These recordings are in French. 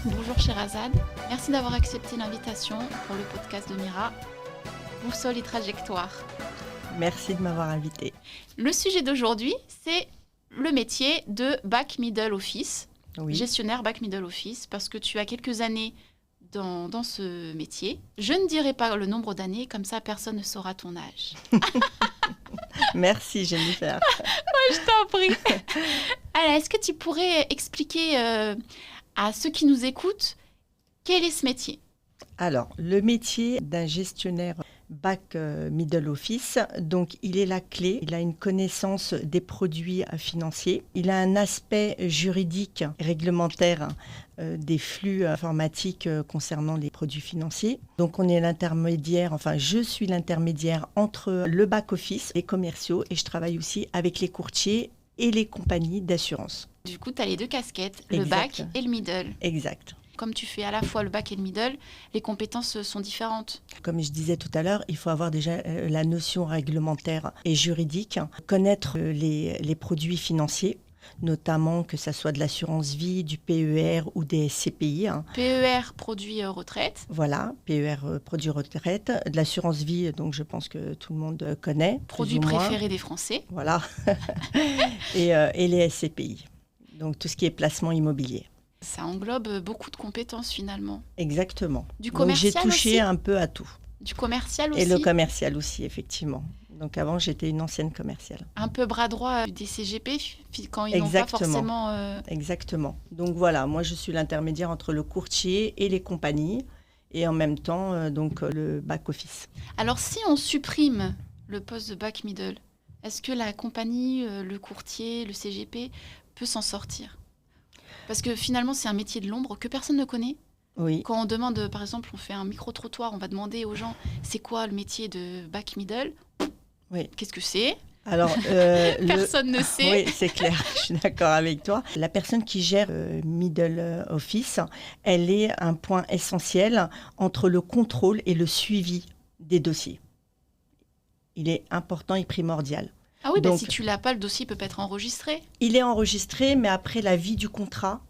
Bonjour Sherazade, merci d'avoir accepté l'invitation pour le podcast de Mira, Boussole et Trajectoire. Merci de m'avoir invitée. Le sujet d'aujourd'hui, c'est le métier de back middle office, gestionnaire back middle office, parce que tu as quelques années dans ce métier. Je ne dirai pas le nombre d'années, comme ça personne ne saura ton âge. Merci Jennifer. Je t'en prie. Alors, est-ce que tu pourrais expliquer à ceux qui nous écoutent quel est ce métier ? Alors, le métier d'un gestionnaire back middle office, donc il est la clé, il a une connaissance des produits financiers, il a un aspect juridique, réglementaire des flux informatiques concernant les produits financiers. Donc on est l'intermédiaire, enfin je suis l'intermédiaire entre le back office, les commerciaux, et je travaille aussi avec les courtiers et les compagnies d'assurance. Du coup, tu as les deux casquettes, le Exact. back et le middle. Exact. Comme tu fais à la fois le back et le middle, les compétences sont différentes. Comme je disais tout à l'heure, il faut avoir déjà la notion réglementaire et juridique, connaître les produits financiers, notamment que ce soit de l'assurance vie, du PER ou des SCPI. PER, produit retraite. Voilà, PER, produit retraite, de l'assurance vie, donc je pense que tout le monde connaît. Produit préféré des Français. Voilà, et les SCPI, donc tout ce qui est placement immobilier. Ça englobe beaucoup de compétences finalement. Exactement. Du commercial donc j'ai touché aussi un peu à tout. Du commercial aussi. Et le commercial aussi, effectivement. Donc avant, j'étais une ancienne commerciale. Un peu bras droit des CGP quand ils n'ont pas forcément... Exactement. Donc voilà, moi je suis l'intermédiaire entre le courtier et les compagnies et en même temps donc le back office. Alors si on supprime le poste de back middle, est-ce que la compagnie, le courtier, le CGP peut s'en sortir ? Parce que finalement, c'est un métier de l'ombre que personne ne connaît. Oui. Quand on demande, par exemple, on fait un micro-trottoir, on va demander aux gens, c'est quoi le métier de back middle ? Oui. Qu'est-ce que c'est ? Alors, personne ne sait. Oui, c'est clair, je suis d'accord avec toi. La personne qui gère middle office, elle est un point essentiel entre le contrôle et le suivi des dossiers. Il est important et primordial. Ah oui, donc, si tu l'as pas, le dossier peut pas être enregistré. Il est enregistré, mais après la vie du contrat,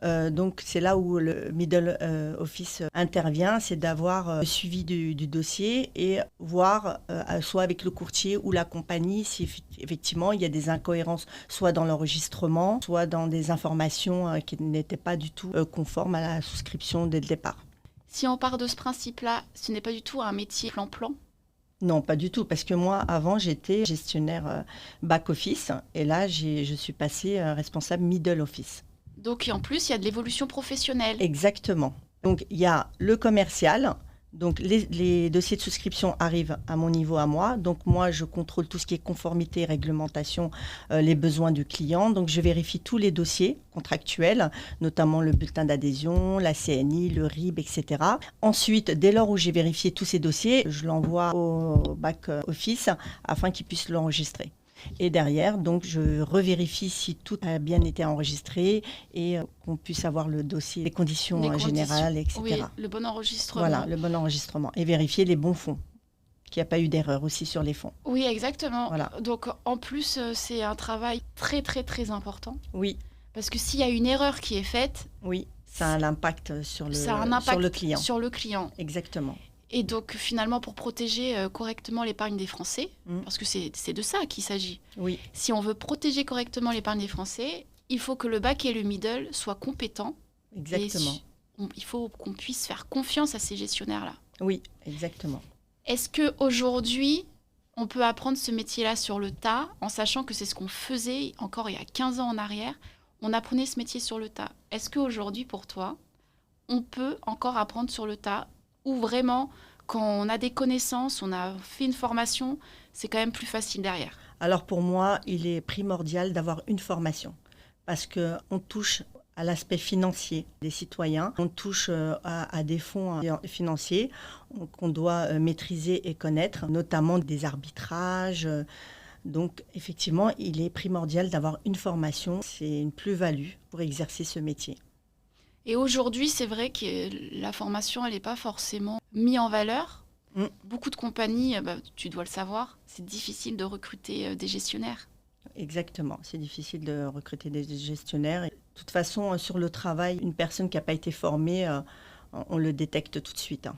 donc c'est là où le middle office intervient, c'est d'avoir le suivi du dossier et voir soit avec le courtier ou la compagnie si effectivement il y a des incohérences, soit dans l'enregistrement, soit dans des informations qui n'étaient pas du tout conformes à la souscription dès le départ. Si on part de ce principe-là, ce n'est pas du tout un métier plan-plan ? Non, pas du tout, parce que moi, avant, j'étais gestionnaire back-office, et là, je suis passée responsable middle office. Donc, en plus, il y a de l'évolution professionnelle. Exactement. Donc, il y a le commercial, donc les dossiers de souscription arrivent à mon niveau à moi, donc moi, je contrôle tout ce qui est conformité, réglementation, les besoins du client, donc je vérifie tous les dossiers contractuels, notamment le bulletin d'adhésion, la CNI, le RIB, etc. Ensuite, dès lors où j'ai vérifié tous ces dossiers, je l'envoie au back-office afin qu'ils puissent l'enregistrer. Et derrière, donc, je revérifie si tout a bien été enregistré et qu'on puisse avoir le dossier, les conditions générales, etc. Oui, le bon enregistrement. Voilà, le bon enregistrement. Et vérifier les bons fonds, qu'il n'y a pas eu d'erreur aussi sur les fonds. Oui, exactement. Voilà. Donc, en plus, c'est un travail très, très, très important. Oui. Parce que s'il y a une erreur qui est faite... Oui, ça a un impact sur le client. Sur le client. Exactement. Et donc, finalement, pour protéger correctement l'épargne des Français, parce que c'est de ça qu'il s'agit. Oui. Si on veut protéger correctement l'épargne des Français, il faut que le back et le middle soient compétents. Exactement. Il faut qu'on puisse faire confiance à ces gestionnaires-là. Oui, exactement. Est-ce qu'aujourd'hui, on peut apprendre ce métier-là sur le tas, en sachant que c'est ce qu'on faisait encore il y a 15 ans en arrière ? On apprenait ce métier sur le tas. Est-ce qu'aujourd'hui, pour toi, on peut encore apprendre sur le tas ? Ou vraiment, quand on a des connaissances, on a fait une formation, c'est quand même plus facile derrière. Alors pour moi, il est primordial d'avoir une formation parce qu'on touche à l'aspect financier des citoyens, on touche à des fonds financiers qu'on doit maîtriser et connaître, notamment des arbitrages. Donc effectivement, il est primordial d'avoir une formation, c'est une plus-value pour exercer ce métier. Et aujourd'hui, c'est vrai que la formation, elle n'est pas forcément mise en valeur. Beaucoup de compagnies, tu dois le savoir, c'est difficile de recruter des gestionnaires. Exactement, c'est difficile de recruter des gestionnaires. De toute façon, sur le travail, une personne qui n'a pas été formée, on le détecte tout de suite, hein.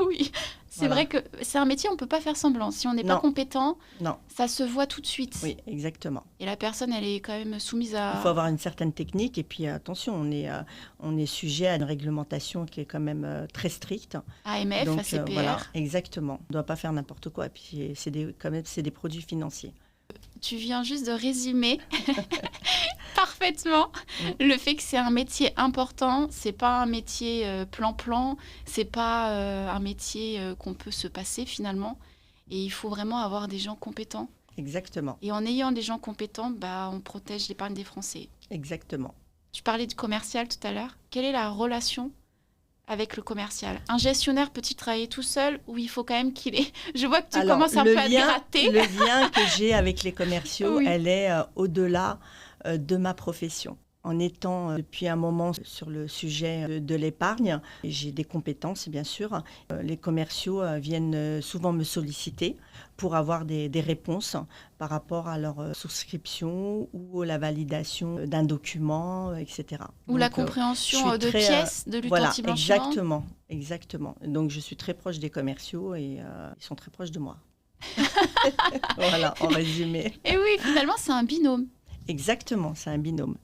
Oui, c'est Voilà. vrai que c'est un métier, on ne peut pas faire semblant. Si on n'est pas Non. compétent, Non, ça se voit tout de suite. oui, exactement. Et la personne, elle est quand même soumise Il faut à avoir une certaine technique et puis attention, on est sujet à une réglementation qui est quand même très stricte. AMF, Donc ACPR. voilà, exactement. On ne doit pas faire n'importe quoi. Et puis quand même, c'est des produits financiers. Tu viens juste de résumer parfaitement le fait que c'est un métier important. C'est pas un métier plan-plan. C'est pas un métier qu'on peut se passer finalement. Et il faut vraiment avoir des gens compétents. Exactement, Et en ayant des gens compétents, on protège l'épargne des Français. exactement. Tu parlais du commercial tout à l'heure. Quelle est la relation avec le commercial? Un gestionnaire peut-il travailler tout seul ou il faut quand même qu'il ait... Je vois que tu Alors, commences un peu à te gratter. le lien que j'ai avec les commerciaux, Oui. elle est au-delà de ma profession. En étant depuis un moment sur le sujet de l'épargne, j'ai des compétences bien sûr. Les commerciaux viennent souvent me solliciter pour avoir des réponses par rapport à leur souscription ou la validation d'un document, etc. Ou la Donc, compréhension je suis de très, pièces de lutte voilà, anti-blanchiment. exactement, exactement. Donc je suis très proche des commerciaux et ils sont très proches de moi. Voilà, en résumé. Et oui, finalement, c'est un binôme. Exactement, c'est un binôme.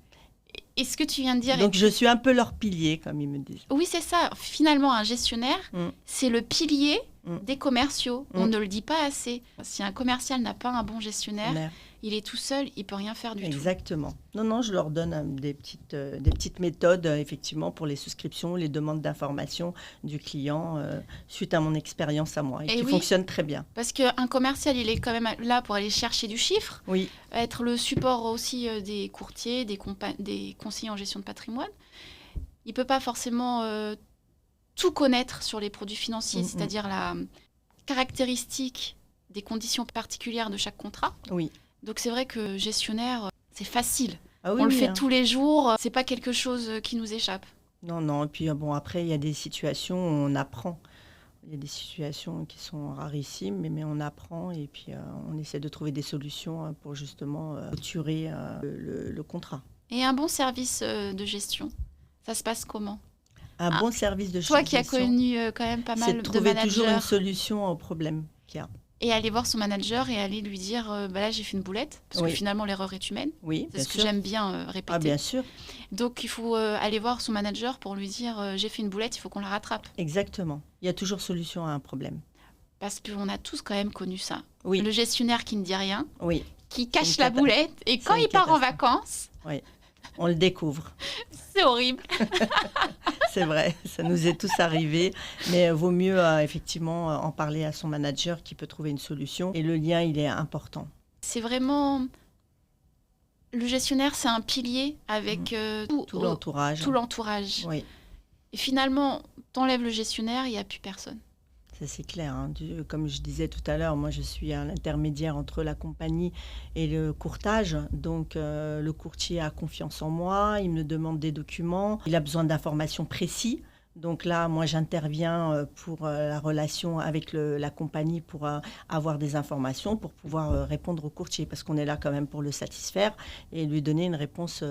Et ce que tu viens de dire... Donc je suis un peu leur pilier, comme ils me disent. Oui, c'est ça. Finalement, un gestionnaire, c'est le pilier des commerciaux. On ne le dit pas assez. Si un commercial n'a pas un bon gestionnaire, il est tout seul, il peut rien faire du tout. Exactement. Non, je leur donne des petites méthodes, effectivement, pour les souscriptions, les demandes d'informations du client, suite à mon expérience à moi, et qui fonctionne très bien. Parce qu'un commercial, il est quand même là pour aller chercher du chiffre, oui. Être le support aussi des courtiers, des conseillers en gestion de patrimoine. Il ne peut pas forcément tout connaître sur les produits financiers, c'est-à-dire la caractéristique des conditions particulières de chaque contrat. Oui. Donc c'est vrai que gestionnaire, c'est facile. Ah oui, on le fait tous les jours, c'est pas quelque chose qui nous échappe. Non. Et puis après, il y a des situations où on apprend. Il y a des situations qui sont rarissimes, mais on apprend et puis on essaie de trouver des solutions pour justement clôturer le contrat. Et un bon service de gestion, ça se passe comment ? Un bon service de gestion. Toi qui as connu quand même pas mal de managers. C'est de trouver toujours une solution au problème qu'il y a. Et aller voir son manager et aller lui dire là j'ai fait une boulette, parce que finalement l'erreur est humaine. Oui, c'est ce que j'aime bien répéter. Ah, bien sûr. Donc il faut aller voir son manager pour lui dire j'ai fait une boulette, il faut qu'on la rattrape. Exactement. Il y a toujours solution à un problème. Parce qu'on a tous quand même connu ça. Oui. Le gestionnaire qui ne dit rien, qui cache la boulette, et quand il part en vacances, on le découvre. C'est horrible. C'est vrai, ça nous est tous arrivé. Mais vaut mieux effectivement en parler à son manager qui peut trouver une solution. Et le lien, il est important. C'est vraiment... Le gestionnaire, c'est un pilier avec tout l'entourage. Tout l'entourage. Oui. Et finalement, t'enlèves le gestionnaire, il n'y a plus personne. Ça, c'est clair. Hein. Comme je disais tout à l'heure, moi, je suis un intermédiaire entre la compagnie et le courtage. Donc, le courtier a confiance en moi. Il me demande des documents. Il a besoin d'informations précises. Donc là, moi, j'interviens pour la relation avec la compagnie pour avoir des informations, pour pouvoir répondre au courtier. Parce qu'on est là quand même pour le satisfaire et lui donner une réponse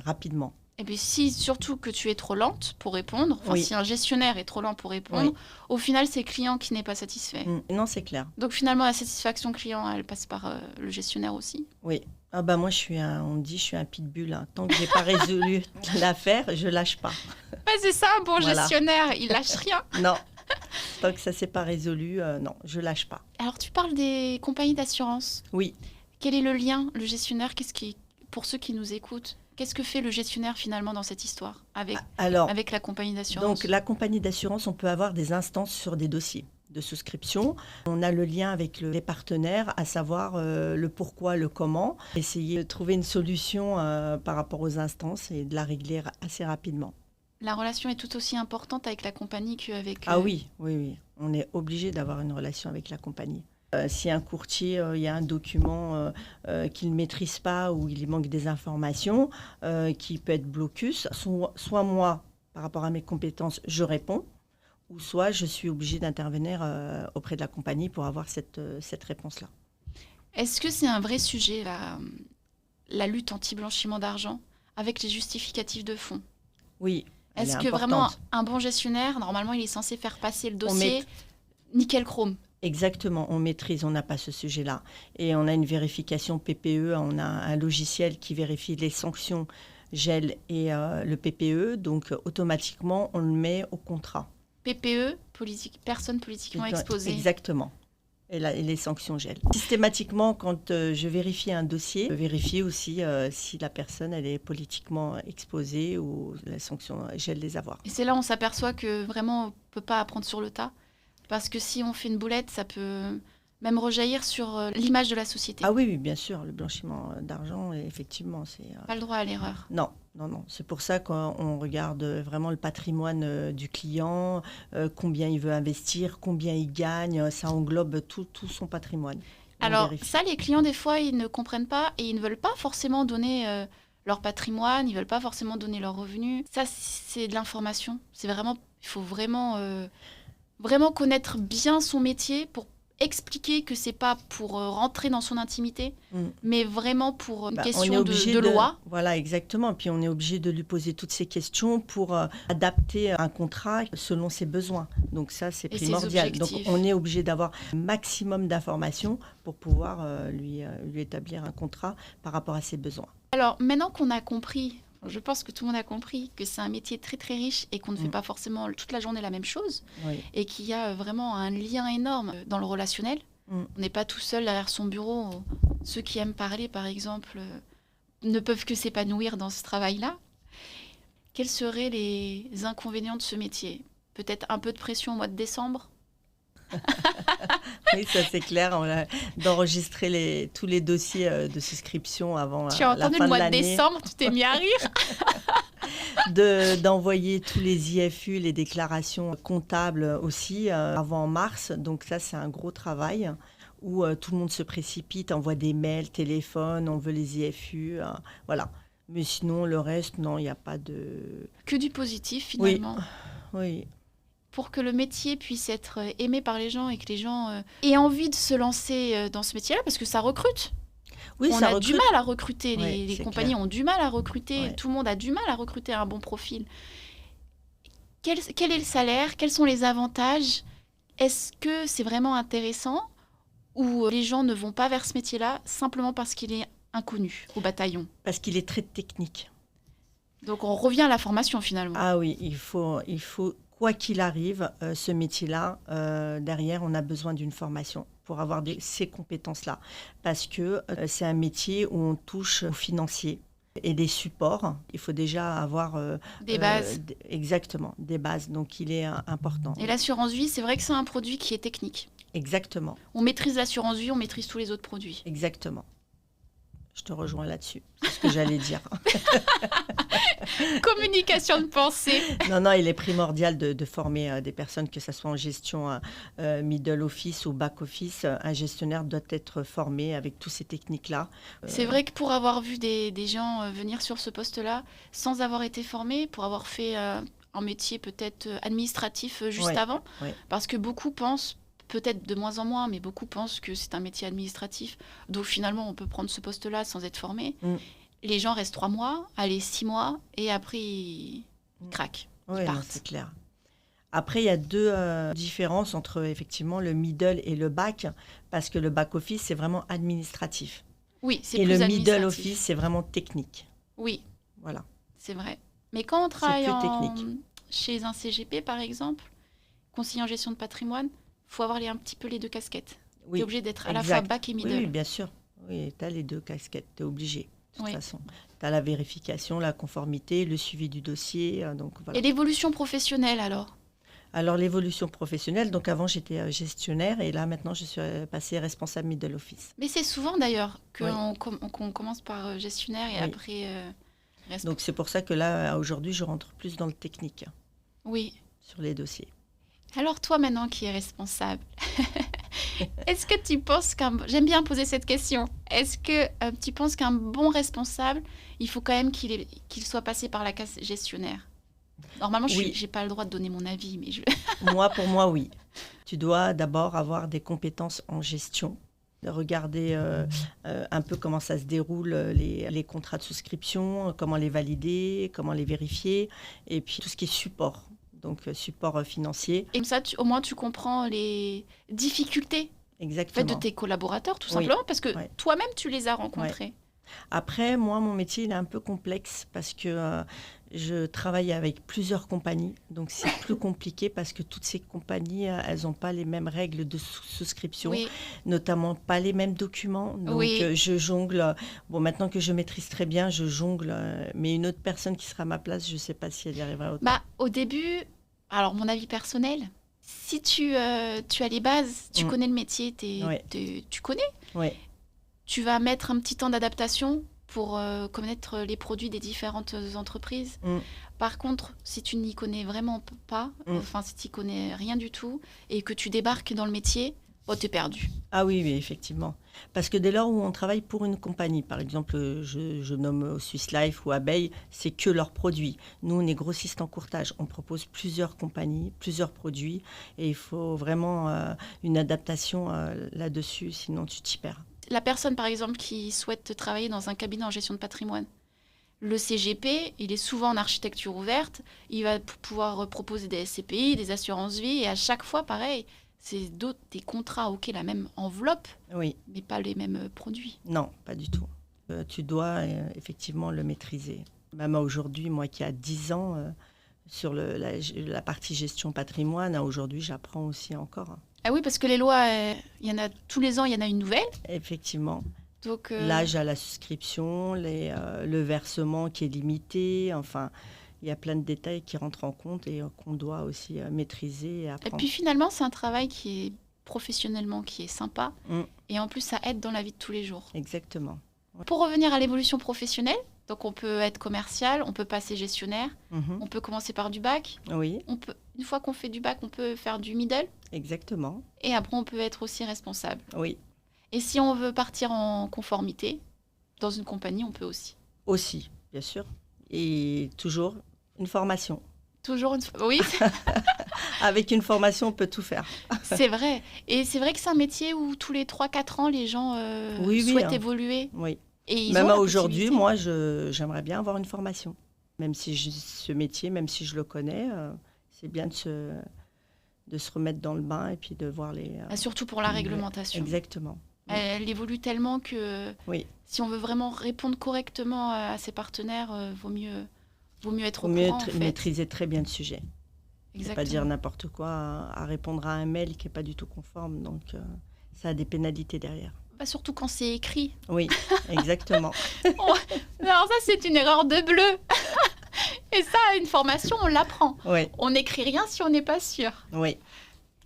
rapidement. Et puis si surtout que tu es trop lente pour répondre, si un gestionnaire est trop lent pour répondre, au final c'est le client qui n'est pas satisfait. Non, c'est clair. Donc finalement la satisfaction client, elle passe par le gestionnaire aussi. Oui. Ah bah moi je suis je suis un pitbull. Hein. Tant que j'ai pas résolu l'affaire, je lâche pas. C'est ça, un bon gestionnaire, il lâche rien. Non. Tant que ça s'est pas résolu, non, je lâche pas. Alors tu parles des compagnies d'assurance. Oui. Quel est le lien, le gestionnaire, pour ceux qui nous écoutent? Qu'est-ce que fait le gestionnaire finalement dans cette histoire avec la compagnie d'assurance? Donc la compagnie d'assurance, on peut avoir des instances sur des dossiers de souscription. On a le lien avec les partenaires, à savoir le pourquoi, le comment. Essayer de trouver une solution par rapport aux instances et de la régler assez rapidement. La relation est tout aussi importante avec la compagnie qu'avec... Ah oui. On est obligé d'avoir une relation avec la compagnie. Si un courtier, il y a un document qu'il ne maîtrise pas ou il manque des informations, qui peut être blocus, soit moi, par rapport à mes compétences, je réponds, ou soit je suis obligée d'intervenir auprès de la compagnie pour avoir cette réponse-là. Est-ce que c'est un vrai sujet, la lutte anti-blanchiment d'argent? avec les justificatifs de fonds. Oui, elle Est-ce est que vraiment importante. un bon gestionnaire, normalement, il est censé faire passer le On dossier met- nickel chrome? Exactement, on maîtrise, on n'a pas ce sujet-là. Et on a une vérification PPE, on a un logiciel qui vérifie les sanctions GEL et le PPE, donc automatiquement, on le met au contrat. PPE, personne politiquement exposée. Exactement. Et les sanctions GEL. Systématiquement, quand je vérifie un dossier, je vérifie aussi si la personne elle est politiquement exposée ou la sanction GEL les avoir. Et c'est là où on s'aperçoit que vraiment, on ne peut pas apprendre sur le tas. Parce que si on fait une boulette, ça peut même rejaillir sur l'image de la société. Ah oui, oui, bien sûr, le blanchiment d'argent, effectivement, c'est... Pas le droit à l'erreur. Non, non, non. C'est pour ça qu'on regarde vraiment le patrimoine du client, combien il veut investir, combien il gagne. Ça englobe tout son patrimoine. On Alors vérifie. ça, les clients, des fois, ils ne comprennent pas et ils ne veulent pas forcément donner leur patrimoine, ils ne veulent pas forcément donner leurs revenus. Ça, c'est de l'information. C'est vraiment, il faut vraiment connaître bien son métier pour expliquer que c'est pas pour rentrer dans son intimité, mais vraiment pour une question de loi. Voilà, exactement. Puis on est obligé de lui poser toutes ces questions pour adapter un contrat selon ses besoins. Donc ça, c'est primordial. Donc on est obligé d'avoir un maximum d'informations pour pouvoir lui établir un contrat par rapport à ses besoins. Alors maintenant qu'on a compris, je pense que tout le monde a compris que c'est un métier très très riche et qu'on ne fait pas forcément toute la journée la même chose, oui. Et qu'il y a vraiment un lien énorme dans le relationnel. On n'est pas tout seul derrière son bureau. Ceux qui aiment parler, par exemple, ne peuvent que s'épanouir dans ce travail-là. Quels seraient les inconvénients de ce métier? Peut-être un peu de pression au mois de décembre? Oui, ça c'est clair. D'enregistrer tous les dossiers de souscription avant la fin de l'année. Tu as entendu le mois de décembre, tu t'es mis à rire. D'envoyer tous les IFU, les déclarations comptables aussi avant mars. Donc ça, c'est un gros travail où tout le monde se précipite, envoie des mails, téléphone, on veut les IFU. Voilà. Mais sinon, le reste, non, il n'y a pas de... Que du positif, finalement. Oui. Pour que le métier puisse être aimé par les gens et que les gens aient envie de se lancer dans ce métier-là, parce que ça recrute. Oui, on a du mal à recruter, les compagnies clair. ont du mal à recruter, Ouais. Tout le monde a du mal à recruter un bon profil. Quel est le salaire? Quels sont les avantages? Est-ce que c'est vraiment intéressant ou les gens ne vont pas vers ce métier-là simplement parce qu'il est inconnu au bataillon? Parce qu'il est très technique. Donc on revient à la formation finalement. Ah oui, il faut quoi qu'il arrive, ce métier-là, derrière, on a besoin d'une formation pour avoir ces compétences-là. Parce que c'est un métier où on touche au financier et des supports. Il faut déjà avoir... des bases. Exactement, des bases. Donc, il est important. Et l'assurance vie, c'est vrai que c'est un produit qui est technique. Exactement. On maîtrise l'assurance vie, on maîtrise tous les autres produits. Exactement. Je te rejoins là-dessus. C'est ce que j'allais dire. Communication de pensée. Non, il est primordial de former des personnes, que ce soit en gestion middle office ou back office. Un gestionnaire doit être formé avec toutes ces techniques-là. C'est vrai que pour avoir vu des gens venir sur ce poste-là, sans avoir été formé, pour avoir fait un métier peut-être administratif juste avant, parce que beaucoup pensent, peut-être de moins en moins, mais beaucoup pensent que c'est un métier administratif. Donc finalement, on peut prendre ce poste-là sans être formé. Les gens restent 3 mois, allez 6 mois, et après, ils craquent. Oui, c'est clair. Après, il y a deux différences entre effectivement le middle et le back, parce que le back office, c'est vraiment administratif. Oui, c'est plus administratif. Et le middle office, c'est vraiment technique. Oui, voilà. C'est vrai. Mais quand on travaille chez un CGP, par exemple, conseiller en gestion de patrimoine, il faut avoir un petit peu les deux casquettes. Tu es obligé d'être à la fois back et middle. Oui, bien sûr. Oui, tu as les deux casquettes, tu es obligé. De toute façon, tu as la vérification, la conformité, le suivi du dossier. Donc, voilà. Et l'évolution professionnelle, alors? Alors, l'évolution professionnelle, donc avant, j'étais gestionnaire et là, maintenant, je suis passée responsable middle office. Mais c'est souvent, d'ailleurs, qu'on commence par gestionnaire et après... Donc, c'est pour ça que là, aujourd'hui, je rentre plus dans le technique. Oui. Sur les dossiers. Alors, toi, maintenant, qui es responsable, est-ce que tu penses J'aime bien poser cette question. Est-ce que tu penses qu'un bon responsable, il faut quand même qu'il soit passé par la case gestionnaire? Normalement, je n'ai pas le droit de donner mon avis, mais Pour moi, oui. Tu dois d'abord avoir des compétences en gestion. de regarder un peu comment ça se déroule, les contrats de souscription, comment les valider, comment les vérifier, et puis tout ce qui est support, donc support financier. Et comme ça, au moins, tu comprends les difficultés Exactement. de tes collaborateurs, tout Oui. simplement, parce que Ouais. toi-même, tu les as rencontrés. Ouais. Après, moi, mon métier, il est un peu complexe parce que je travaille avec plusieurs compagnies. Donc, c'est plus compliqué parce que toutes ces compagnies, elles n'ont pas les mêmes règles de souscription, Oui, notamment pas les mêmes documents. Donc, Oui. Je jongle. Bon, maintenant que je maîtrise très bien, je jongle. Mais une autre personne qui sera à ma place, je ne sais pas si elle y arrivera autant. bah, au début, alors mon avis personnel, si tu as les bases, tu connais le métier, Ouais. tu connais, Oui, tu vas mettre un petit temps d'adaptation pour connaître les produits des différentes entreprises. Mm. Par contre, si tu n'y connais vraiment pas, enfin si tu n'y connais rien du tout, et que tu débarques dans le métier, oh, t'es perdu. Ah oui, effectivement. Parce que dès lors où on travaille pour une compagnie, par exemple, je nomme Swiss Life ou Abeille, c'est que leurs produits. Nous, on est grossistes en courtage. On propose plusieurs compagnies, plusieurs produits, et il faut vraiment une adaptation là-dessus, sinon tu t'y perds. La personne, par exemple, qui souhaite travailler dans un cabinet en gestion de patrimoine, le CGP, il est souvent en architecture ouverte, il va pouvoir proposer des SCPI, des assurances vie, et à chaque fois, pareil, c'est des contrats, ok, la même enveloppe, Oui, mais pas les mêmes produits. non, pas du tout. Tu dois effectivement le maîtriser. Même aujourd'hui, moi qui a 10 ans sur la partie gestion patrimoine, aujourd'hui, j'apprends aussi encore. Ah oui, parce que les lois, il y en a tous les ans, il y en a une nouvelle. Effectivement. Donc, L'âge à la souscription, le versement qui est limité, enfin, il y a plein de détails qui rentrent en compte et qu'on doit aussi maîtriser et et apprendre. puis finalement, c'est un travail qui est professionnellement, qui est sympa. Mm. Et en plus, ça aide dans la vie de tous les jours. Exactement. Pour revenir à l'évolution professionnelle, donc on peut être commercial, on peut passer gestionnaire, Mhm. on peut commencer par du bac. Oui, Une fois qu'on fait du bac, on peut faire du middle. exactement. Et après, on peut être aussi responsable. Oui, Et si on veut partir en conformité, dans une compagnie, on peut aussi. aussi, bien sûr. Et toujours une formation. Toujours une... Oui, Avec une formation, on peut tout faire. c'est vrai. Et c'est vrai que c'est un métier où tous les 3-4 ans, les gens Oui, souhaitent hein. évoluer. Oui. Et ils Même ont la aujourd'hui, possibilité. moi, j'aimerais bien avoir une formation. Même si ce métier, même si je le connais, c'est bien de se remettre dans le bain et puis de voir les... Ah, surtout pour la réglementation. Exactement. Elle évolue tellement que Oui. si on veut vraiment répondre correctement à ses partenaires, vaut mieux être Faut au mieux courant. En fait. maîtriser très bien le sujet. Ne pas Exactement. dire n'importe quoi à répondre à un mail qui n'est pas du tout conforme. Donc, ça a des pénalités derrière. Bah, surtout quand c'est écrit. Oui, exactement. Alors ça, c'est une erreur de bleu. Et ça, une formation, on l'apprend. Oui, On n'écrit rien si on n'est pas sûr. oui.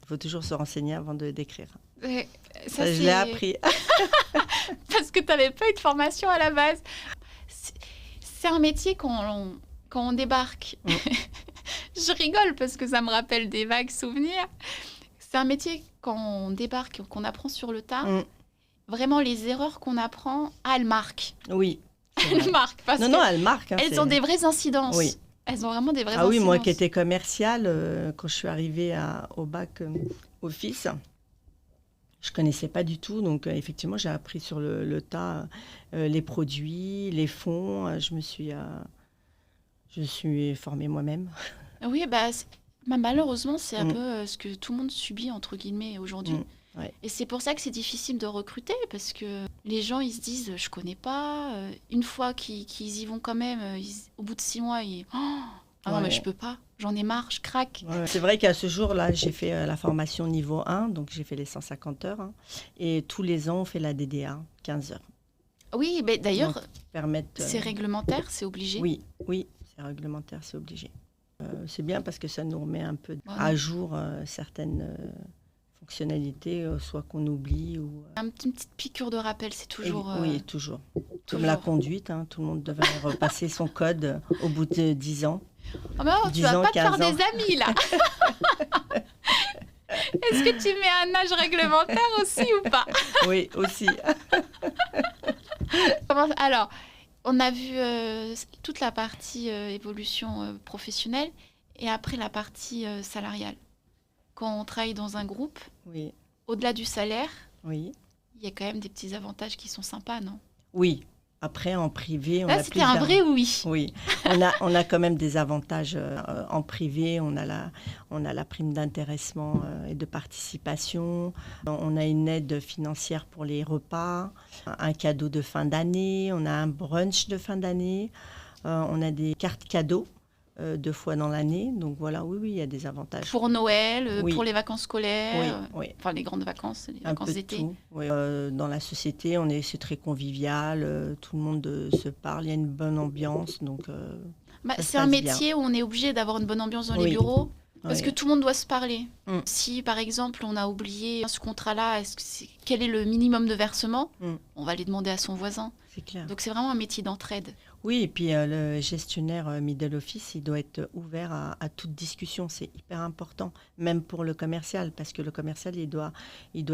Il faut toujours se renseigner avant de d'écrire. Et Ça, je l'ai appris. Parce que tu n'avais pas eu de formation à la base. C'est un métier quand on débarque. Mm. Je rigole parce que ça me rappelle des vagues souvenirs. C'est un métier quand on débarque, qu'on apprend sur le tas. Mm. Vraiment, les erreurs qu'on apprend, elles marquent. Oui. c'est Elles vrai. marquent. Parce Non, que non, elle marque. elles ont des vraies incidences. Oui. Elles ont vraiment des vraies Ah incidences. oui, moi qui étais commerciale, quand je suis arrivée au bac office, je ne connaissais pas du tout. Donc, effectivement, j'ai appris sur le tas les produits, les fonds. Je me suis formée moi-même. Oui, bah, malheureusement, c'est un Mm. peu ce que tout le monde subit, entre guillemets, aujourd'hui. Mm. Ouais. Et c'est pour ça que c'est difficile de recruter, parce que les gens, ils se disent, je connais pas. Une fois qu'ils y vont quand même, au bout de 6 mois, ah non, Ouais. mais je peux pas, j'en ai marre, je craque. Ouais. C'est vrai qu'à ce jour-là, j'ai fait la formation niveau 1, donc j'ai fait les 150 heures. Hein, et tous les ans, on fait la DDA, 15 heures. Oui, mais d'ailleurs, Donc, permettre, c'est réglementaire, c'est obligé. Oui, c'est réglementaire, c'est obligé. C'est bien parce que ça nous remet un peu Voilà. à jour certaines fonctionnalités, soit qu'on oublie ou... Une petite piqûre de rappel, c'est toujours... Oui, toujours. Comme toujours. la conduite, hein, tout le monde devrait repasser son code au bout de 10 ans. Ah bah, tu 10 vas ans, pas te faire 15 ans. des amis, là. Est-ce que tu mets un âge réglementaire aussi ou pas? Oui, aussi. Alors, on a vu toute la partie évolution professionnelle et après la partie salariale. Quand on travaille dans un groupe, Oui, au-delà du salaire, oui. il y a quand même des petits avantages qui sont sympas, non? Oui. Après, en privé, on Là, a c'était plus un vrai oui. Oui, on a quand même des avantages en privé. On a la prime d'intéressement et de participation. On a une aide financière pour les repas, un cadeau de fin d'année. On a un brunch de fin d'année. On a des cartes cadeaux 2 fois dans l'année. Donc voilà, oui, il y a des avantages. Pour Noël, Oui. pour les vacances scolaires, Oui. enfin les grandes vacances, les Un vacances peu de d'été. tout. Oui. Dans la société, c'est très convivial. Tout le monde se parle. Il y a une bonne ambiance. Donc, Bah, ça se c'est un passe métier où on est obligé d'avoir une bonne ambiance dans les Oui. bureaux parce Oui. que tout le monde doit se parler. Mm. Si par exemple on a oublié ce contrat-là, quel est le minimum de versement? On va aller demander à son voisin. C'est clair. Donc c'est vraiment un métier d'entraide. Oui, et puis le gestionnaire middle office, il doit être ouvert à toute discussion. C'est hyper important, même pour le commercial, parce que le commercial, il doit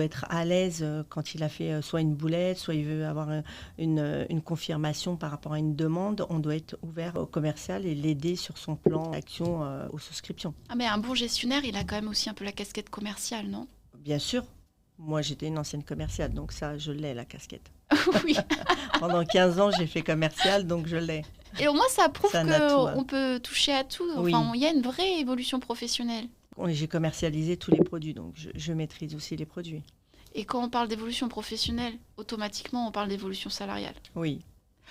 être à l'aise quand il a fait soit une boulette, soit il veut avoir une confirmation par rapport à une demande. On doit être ouvert au commercial et l'aider sur son plan d'action aux souscriptions. Ah mais un bon gestionnaire, il a quand même aussi un peu la casquette commerciale, non? Bien sûr, moi j'étais une ancienne commerciale, donc ça, je l'ai, la casquette. Oui. Pendant 15 ans, j'ai fait commercial, donc je l'ai. Et au moins ça prouve C'est un atout, hein. qu'on peut toucher à tout. Oui. Enfin, il y a une vraie évolution professionnelle. J'ai commercialisé tous les produits, donc je maîtrise aussi les produits. Et quand on parle d'évolution professionnelle, automatiquement on parle d'évolution salariale. Oui.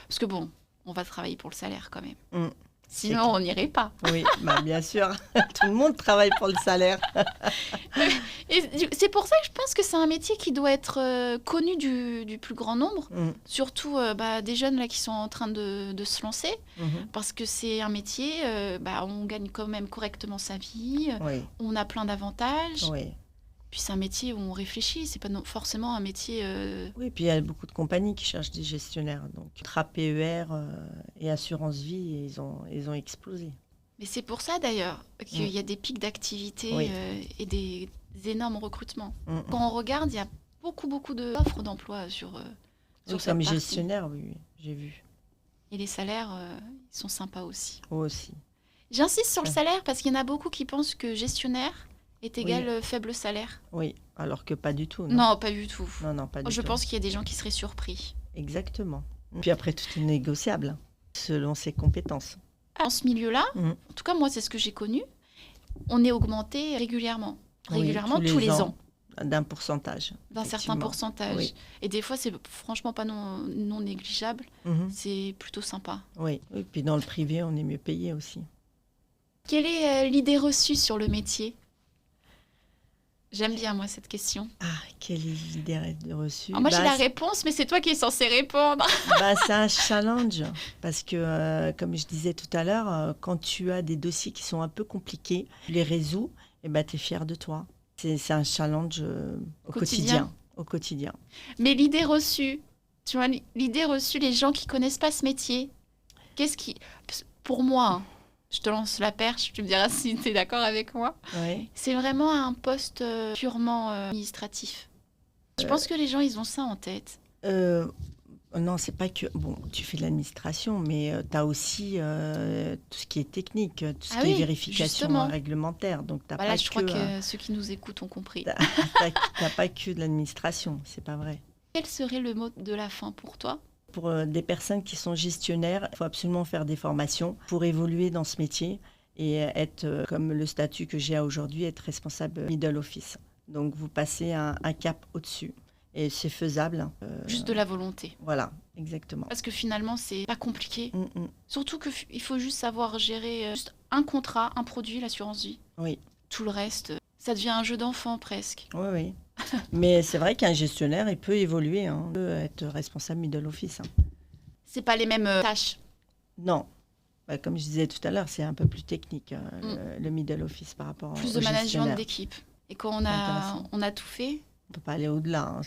Parce que bon, on va travailler pour le salaire quand même. Mm. Sinon, on n'irait pas. Oui, bah, bien sûr. Tout le monde travaille pour le salaire. Et c'est pour ça que je pense que c'est un métier qui doit être connu du plus grand nombre. Surtout des jeunes là, qui sont en train de se lancer. Parce que c'est un métier, on gagne quand même correctement sa vie. Oui. On a plein d'avantages. Oui. Puis c'est un métier où on réfléchit. C'est pas forcément un métier... Oui, puis il y a beaucoup de compagnies qui cherchent des gestionnaires. Donc, PER et assurance vie, ils ont explosé. Mais c'est pour ça d'ailleurs qu'il y a des pics d'activité Oui. Et des énormes recrutements. Mm. Quand on regarde, il y a beaucoup d'offres d'emploi sur Oui, cette comme partie. gestionnaire, oui, j'ai vu. Et les salaires, ils sont sympas aussi. Moi aussi. J'insiste sur le Ouais. salaire parce qu'il y en a beaucoup qui pensent que gestionnaire est égal faible salaire. Oui, alors que pas du tout. Non, pas du tout. Non, pas du tout. Je pense qu'il y a des gens qui seraient surpris. Exactement. Puis après, tout est négociable, selon ses compétences. Dans ce milieu-là, Mm. en tout cas moi c'est ce que j'ai connu, on est augmenté régulièrement. Oui, Régulièrement, tous les ans. D'un pourcentage. D'un certain effectivement. pourcentage. Oui. Et des fois, c'est franchement pas non négligeable. Mhm. C'est plutôt sympa. Oui. Et puis dans le privé, on est mieux payé aussi. Quelle est l'idée reçue sur le métier? J'aime bien, moi, cette question. Ah, quelle est l'idée reçue? Alors, moi, j'ai la réponse, mais c'est toi qui es censé répondre. C'est un challenge. Parce que, comme je disais tout à l'heure, quand tu as des dossiers qui sont un peu compliqués, tu les résous, et tu es fier de toi. C'est un challenge au quotidien. Mais l'idée reçue, tu vois, l'idée reçue, les gens qui connaissent pas ce métier, pour moi, hein, je te lance la perche, tu me diras si tu es d'accord avec moi. Oui. C'est vraiment un poste purement administratif. Je pense que les gens, ils ont ça en tête. Non, c'est pas que... Bon, tu fais de l'administration, mais tu as aussi tout ce qui est technique, tout ce qui est vérification justement. Réglementaire. Donc, t'as Voilà, pas je crois que ceux qui nous écoutent ont compris. T'as pas que de l'administration, c'est pas vrai. Quel serait le mot de la fin pour toi? Pour des personnes qui sont gestionnaires, il faut absolument faire des formations pour évoluer dans ce métier et être, comme le statut que j'ai aujourd'hui, être responsable middle office. Donc, vous passez un cap au-dessus. Et c'est faisable. Juste de la volonté. Voilà, exactement. Parce que finalement, c'est pas compliqué. Mm-mm. Surtout qu'il faut juste savoir gérer juste un contrat, un produit, l'assurance vie. Oui. Tout le reste, ça devient un jeu d'enfant presque. Oui. Mais c'est vrai qu'un gestionnaire, il peut évoluer. Il peut être responsable middle office. C'est pas les mêmes tâches. Non. Comme je disais tout à l'heure, c'est un peu plus technique, le middle office par rapport plus au de management gestionnaire. d'équipe. Et quand on a tout fait... On peut pas aller au-delà.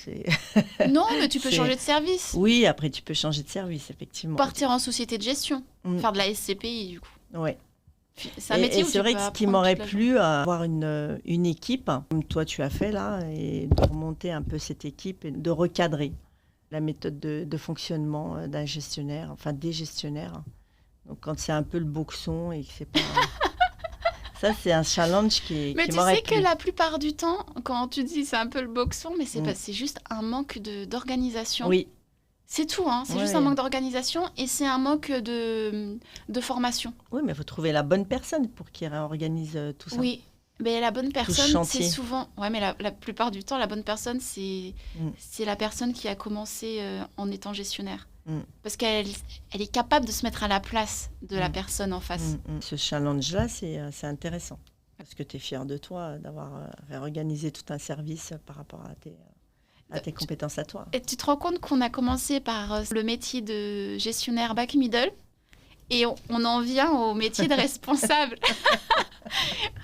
Non, mais tu peux changer de service. Oui, après, tu peux changer de service, effectivement. Partir en société de gestion. Faire de la SCPI, du coup. Oui. C'est un métier où c'est vrai que ce qui m'aurait plu, avoir une équipe, comme toi tu as fait là, et de remonter un peu cette équipe et de recadrer la méthode de fonctionnement d'un gestionnaire, enfin des gestionnaires. Donc quand c'est un peu le boxon et que c'est pas... Ça, c'est un challenge Mais qui tu m'aurait sais que plu. la plupart du temps, quand tu dis c'est un peu le boxon, mais Mm. c'est juste un manque d'organisation. Oui, C'est tout, hein. C'est juste un ouais. manque d'organisation et c'est un manque de formation. Oui, mais il faut trouver la bonne personne pour qui réorganise tout ça. Oui, mais la bonne Tout ce personne, c'est chantier. souvent... Ouais, mais la plupart du temps, la bonne personne, Mm, c'est la personne qui a commencé en étant gestionnaire. mm, Parce qu'elle elle est capable de se mettre à la place de la mm, personne en face. Ce challenge-là, c'est intéressant. Parce que tu es fier de toi d'avoir réorganisé tout un service par rapport à tes compétences à toi. Et tu te rends compte qu'on a commencé par le métier de gestionnaire back middle et on en vient au métier de responsable.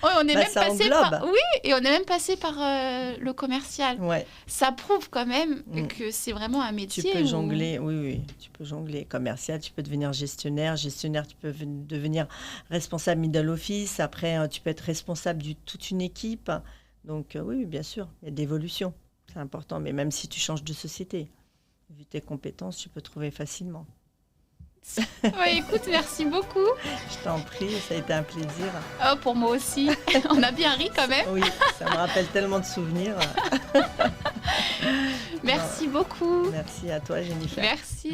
Ouais, on est Bah, même ça passé englobe. par... Oui, et on est même passé par le commercial. Ouais, Ça prouve quand même Mm. que c'est vraiment un tu métier peux où... jongler, oui, oui, tu peux jongler. Commercial, tu peux devenir gestionnaire. Gestionnaire, tu peux devenir responsable middle office. Après, tu peux être responsable de toute une équipe. Donc, oui, bien sûr, il y a de l'évolution. C'est important, mais même si tu changes de société, vu tes compétences, tu peux trouver facilement. Ouais, écoute, merci beaucoup. Je t'en prie, ça a été un plaisir. Oh, pour moi aussi. On a bien ri quand même. Oui, ça me rappelle tellement de souvenirs. Merci beaucoup. Merci à toi, Jennifer. Merci.